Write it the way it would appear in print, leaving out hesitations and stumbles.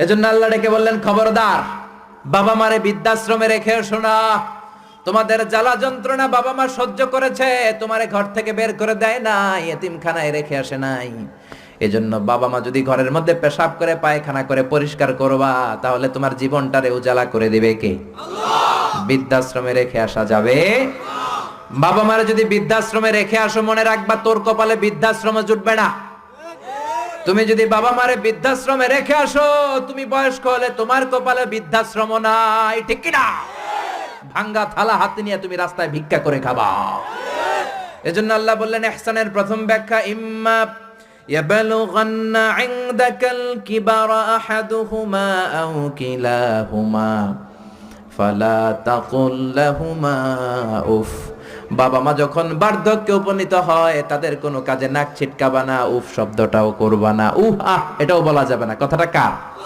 এজন্য আল্লাহ ডেকে বললেন, খবরদার, বাবা মারে বৃদ্ধাশ্রমে রেখে এসো না। তোমাদের জ্বালা যন্ত্রণা বাবা মা সহ্য করেছে, তোমারে ঘর থেকে বের করে দেয় নাই, এতিমখানায় রেখে আসে নাই। এজন্য বাবা মা যদি ঘরের মধ্যে পেশাব করে পায়খানা করে পরিষ্কার করবা, তাহলে তোমার জীবনটারে উজালা করে দিবে কে? বৃদ্ধাশ্রমে রেখে আসা যাবে? বাবা মারে যদি বৃদ্ধাশ্রমে রেখে আসো, মনে রাখবা তোর কপালে বৃদ্ধাশ্রমে জুটবে না। তুমি যদি বাবা মারে বৃদ্ধাশ্রমে রেখে আসো, তুমি বয়স্ক হলে তোমার কপালে বৃদ্ধাশ্রম নাই, ঠিক কিনা? ভাঙ্গা থালা হাতে নিয়ে তুমি রাস্তায় ভিক্ষা করে খাবা। এজন্য আল্লাহ বললেন, ইহসানের প্রথম ব্যাখ্যা, ইম্মা ইয়াবলুগান্না ইনদাকাল কিবারা আহাদুহুমা আও কিলাহুমা ফালা তাকুল লাহুমা উফ। বাবা মা যখন বার্ধক্যে উপনীত হয়, তাদের কোনো কাজে নাক ছিটকাবা না, উফ শব্দটাও করবা না, উহ আহ এটাও বলা যাবে না। কথাটা কার?